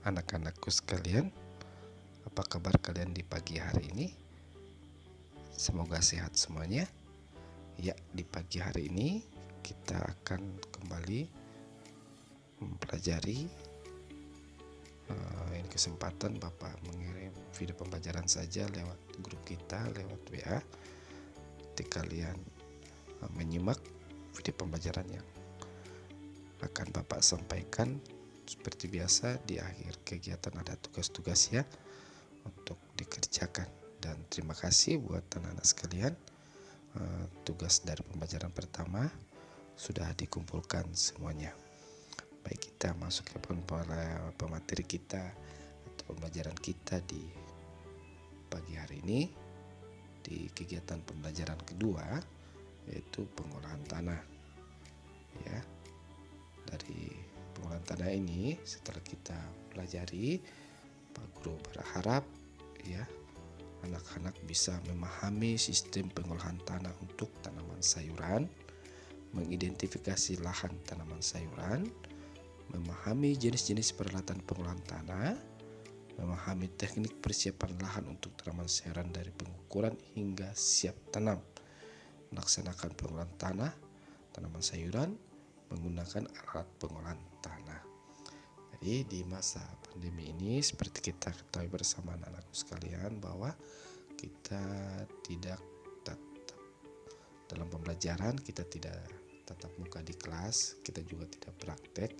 anak-anakku sekalian. Apa kabar kalian di pagi hari ini? Semoga sehat semuanya. Ya, di pagi hari ini kita akan kembali mempelajari. Ini kesempatan Bapak mengirim video pembelajaran saja lewat grup kita, lewat WA. Nanti kalian menyimak video pembelajaran yang akan Bapak sampaikan. Seperti biasa, di akhir kegiatan ada tugas-tugas ya untuk dikerjakan. Dan terima kasih buat anak-anak sekalian, tugas dari pembelajaran pertama sudah dikumpulkan semuanya. Baik, kita masuk ke pemateri kita atau pembelajaran kita di pagi hari ini, di kegiatan pembelajaran kedua, yaitu pengolahan tanah. Ya, dari pengolahan tanah ini setelah kita pelajari, Pak Guru berharap ya anak-anak bisa memahami sistem pengolahan tanah untuk tanaman sayuran, mengidentifikasi lahan tanaman sayuran, memahami jenis-jenis peralatan pengolahan tanah, memahami teknik persiapan lahan untuk tanaman sayuran dari pengukuran hingga siap tanam, melaksanakan pengolahan tanah tanaman sayuran menggunakan alat pengolahan tanah. Jadi di masa pandemi ini, seperti kita ketahui bersama anak-anakku sekalian, bahwa kita tidak tetap dalam pembelajaran, kita tidak tatap muka di kelas, kita juga tidak praktek.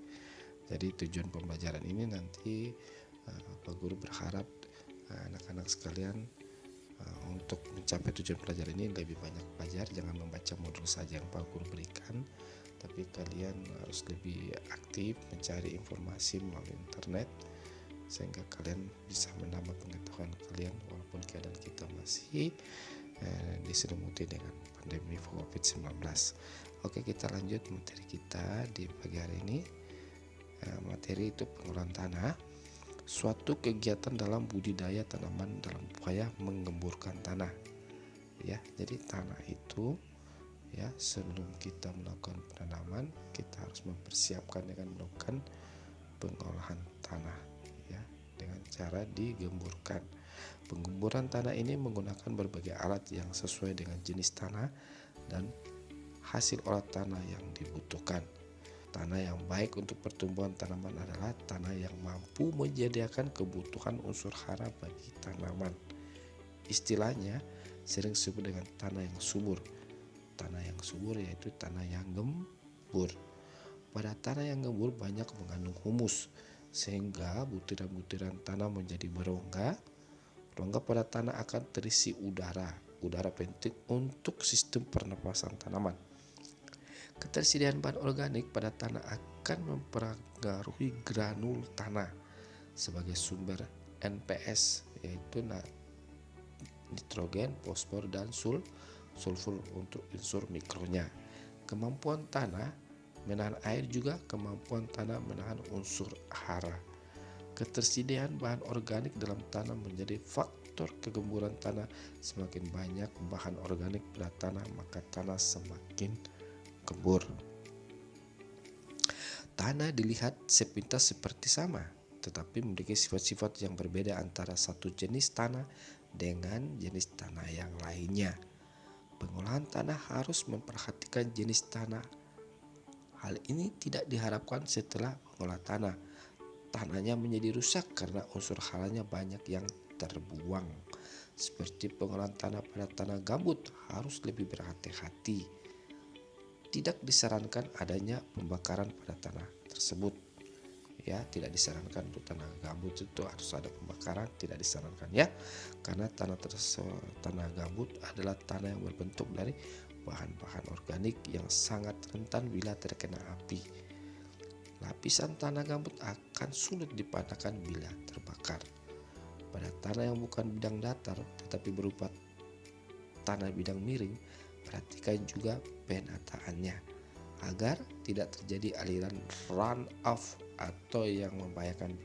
Jadi tujuan pembelajaran ini nanti Pak Guru berharap anak-anak sekalian untuk mencapai tujuan pelajaran ini lebih banyak belajar, jangan membaca modul saja yang Pak Guru berikan, tapi kalian harus lebih aktif mencari informasi melalui internet sehingga kalian bisa menambah pengetahuan kalian walaupun keadaan kita masih diselimuti dengan pandemi COVID-19. Oke, kita lanjut materi kita di pagi hari ini. Materi itu pengolahan tanah, suatu kegiatan dalam budidaya tanaman dalam upaya menggemburkan tanah. Ya, jadi tanah itu ya, sebelum kita melakukan penanaman, kita harus mempersiapkan dengan melakukan pengolahan tanah ya, dengan cara digemburkan. Penggemburan tanah ini menggunakan berbagai alat yang sesuai dengan jenis tanah dan hasil olah tanah yang dibutuhkan. Tanah yang baik untuk pertumbuhan tanaman adalah tanah yang mampu menyediakan kebutuhan unsur hara bagi tanaman. Istilahnya sering disebut dengan tanah yang subur. Tanah yang subur yaitu tanah yang gembur. Pada tanah yang gembur banyak mengandung humus, sehingga butiran-butiran tanah menjadi berongga. Rongga pada tanah akan terisi udara. Udara penting untuk sistem pernapasan tanaman. Ketersediaan bahan organik pada tanah akan mempengaruhi granul tanah sebagai sumber NPS, yaitu nitrogen, fosfor, dan sulfur untuk unsur mikronya. Kemampuan tanah menahan air juga kemampuan tanah menahan unsur hara. Ketersediaan bahan organik dalam tanah menjadi faktor kegemburan tanah. Semakin banyak bahan organik pada tanah, maka tanah semakin gembur. Tanah dilihat sepintas seperti sama, tetapi memiliki sifat-sifat yang berbeda antara satu jenis tanah dengan jenis tanah yang lainnya. Pengolahan tanah harus memperhatikan jenis tanah. Hal ini tidak diharapkan setelah mengolah tanah. Tanahnya menjadi rusak karena unsur haranya banyak yang terbuang. Seperti pengolahan tanah pada tanah gambut harus lebih berhati-hati. Tidak disarankan adanya pembakaran pada tanah tersebut. Ya, tidak disarankan untuk tanah gambut itu harus ada pembakaran, tidak disarankan ya, karena tanah gambut adalah tanah yang berbentuk dari bahan-bahan organik yang sangat rentan bila terkena api. Lapisan tanah gambut akan sulit dipatahkan bila terbakar. Pada tanah yang bukan bidang datar tetapi berupa tanah bidang miring, perhatikan juga penataannya agar tidak terjadi aliran run off atau yang membahayakan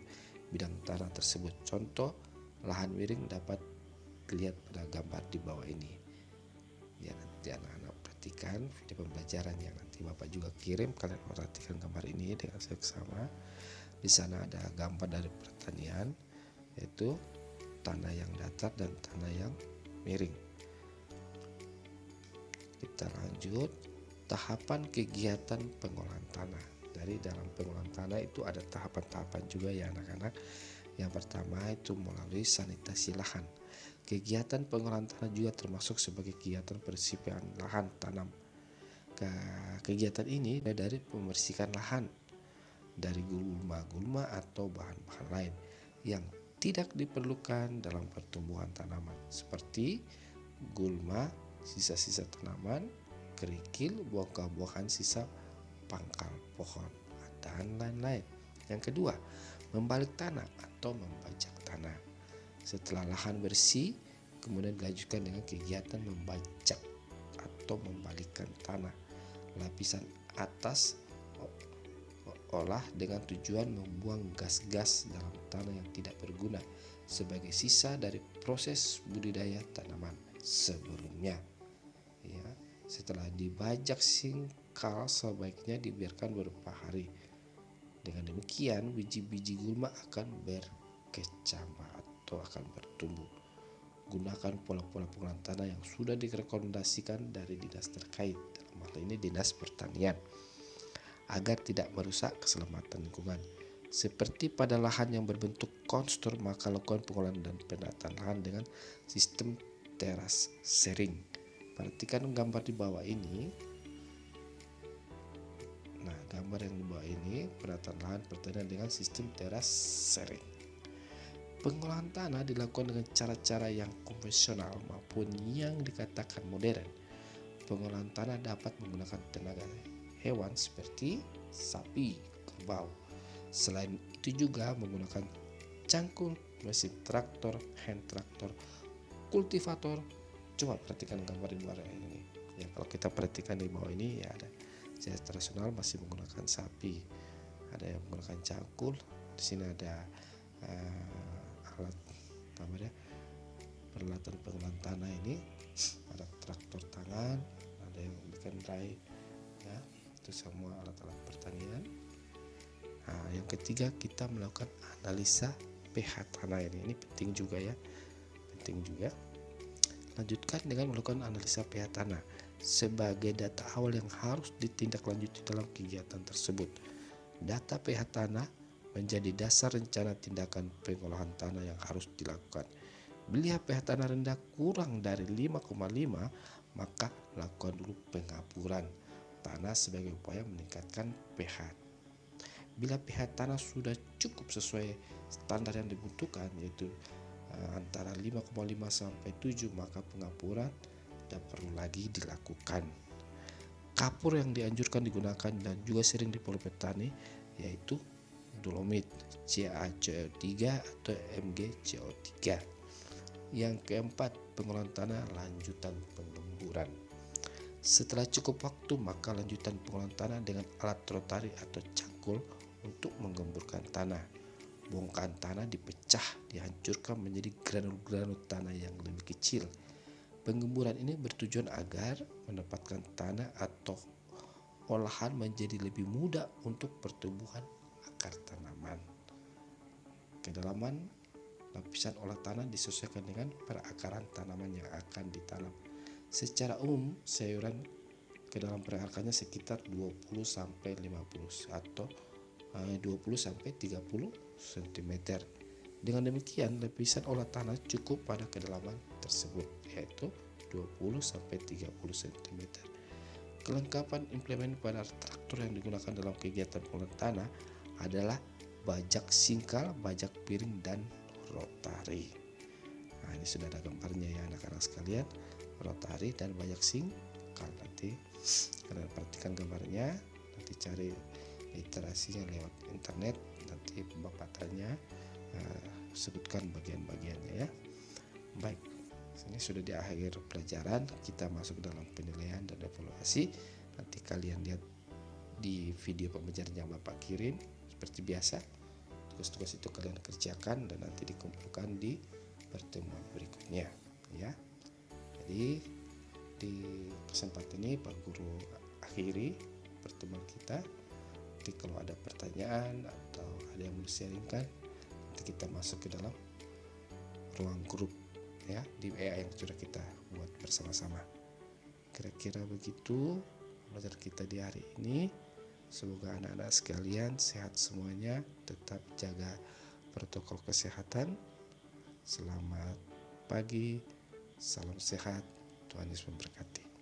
bidang tanah tersebut. Contoh lahan miring dapat dilihat pada gambar di bawah ini. Ya, nanti anak-anak perhatikan video pembelajaran yang nanti Bapak juga kirim, kalian perhatikan gambar ini dengan seksama. Di sana ada gambar dari pertanian, yaitu tanah yang datar dan tanah yang miring. Kita lanjut, tahapan kegiatan pengolahan tanah. Dari dalam pengolahan tanah itu ada tahapan-tahapan juga ya anak-anak. Yang pertama itu melalui sanitasi lahan. Kegiatan pengolahan tanah juga termasuk sebagai kegiatan persiapan lahan tanam. Kegiatan ini dari pembersihan lahan dari gulma-gulma atau bahan-bahan lain yang tidak diperlukan dalam pertumbuhan tanaman, seperti gulma, sisa-sisa tanaman, kerikil, buah-buahan, sisa pangkal pohon, dan lain-lain. Yang kedua, membalik tanah atau membajak tanah. Setelah lahan bersih, kemudian dilanjutkan dengan kegiatan membajak atau membalikkan tanah. Lapisan atas olah dengan tujuan membuang gas-gas dalam tanah yang tidak berguna sebagai sisa dari proses budidaya tanaman sebelumnya. Ya, setelah dibajak singkal sebaiknya dibiarkan beberapa hari. Dengan demikian biji-biji gulma akan berkecambah atau akan bertumbuh. Gunakan pola-pola pengolahan tanah yang sudah direkomendasikan dari dinas terkait, dalam hal ini Dinas Pertanian, agar tidak merusak keselamatan lingkungan. Seperti pada lahan yang berbentuk konstruktor, maka lakukan pengolahan dan penataan lahan dengan sistem teras sharing. Perhatikan gambar di bawah ini. Nah, gambar yang di bawah ini penataan lahan pertanian dengan sistem teras sharing. Pengolahan tanah dilakukan dengan cara-cara yang konvensional maupun yang dikatakan modern. Pengolahan tanah dapat menggunakan tenaga hewan seperti sapi, kerbau. Selain itu juga menggunakan cangkul, mesin traktor, hand traktor, kultivator. Coba perhatikan gambar di bawah ini. Ya, kalau kita perhatikan di bawah ini ya ada secara tradisional masih menggunakan sapi, ada yang menggunakan cangkul. Di sini ada alat peralatan pengolahan tanah ini, ada traktor tangan, ada yang bikin rai, ya itu semua alat-alat pertanian. Nah, yang ketiga kita melakukan analisa pH tanah ini penting juga ya, penting juga. Lanjutkan dengan melakukan analisa pH tanah sebagai data awal yang harus ditindaklanjuti dalam kegiatan tersebut. Data pH tanah menjadi dasar rencana tindakan pengolahan tanah yang harus dilakukan. Bila pH tanah rendah kurang dari 5,5, maka lakukan dulu pengapuran tanah sebagai upaya meningkatkan pH. Bila pH tanah sudah cukup sesuai standar yang dibutuhkan, yaitu antara 5,5 sampai 7, maka pengapuran tidak perlu lagi dilakukan. Kapur yang dianjurkan digunakan dan juga sering di pola petani yaitu dolomit CaCO3 atau MgCO3. Yang keempat, pengolahan tanah lanjutan penggemburan. Setelah cukup waktu, maka lanjutan pengolahan tanah dengan alat rotari atau cangkul untuk menggemburkan tanah. Bongkahan tanah dipecah, dihancurkan menjadi granul-granul tanah yang lebih kecil. Penggemburan ini bertujuan agar menempatkan tanah atau olahan menjadi lebih mudah untuk pertumbuhan akar tanaman. Kedalaman lapisan olah tanah disesuaikan dengan perakaran tanaman yang akan ditanam. Secara umum, sayuran kedalaman perakarannya sekitar 20 sampai 50 atau 20 sampai 30 cm. Dengan demikian, lapisan olah tanah cukup pada kedalaman tersebut, yaitu 20 sampai 30 cm. Kelengkapan implemen pada traktor yang digunakan dalam kegiatan pengolahan tanah adalah bajak singkal, bajak piring, dan rotari. Nah, ini sudah ada gambarnya ya anak-anak sekalian, rotari dan bajak singkal. Nanti kalian perhatikan gambarnya, nanti cari literasinya lewat internet, nanti bapak tanya, sebutkan bagian-bagiannya ya. Baik, ini sudah di akhir pelajaran, kita masuk dalam penilaian dan evaluasi. Nanti kalian lihat di video pembelajaran yang bapak kirim. Seperti biasa, tugas-tugas itu kalian kerjakan dan nanti dikumpulkan di pertemuan berikutnya ya. Jadi di kesempatan ini Pak Guru akhiri pertemuan kita. Jadi kalau ada pertanyaan atau ada yang mau sharingkan, Nanti kita masuk ke dalam ruang grup ya di WA yang sudah kita buat bersama-sama. Kira-kira begitu belajar kita di hari ini. Semoga anak-anak sekalian sehat semuanya, tetap jaga protokol kesehatan. Selamat pagi, salam sehat, Tuhan Yesus memberkati.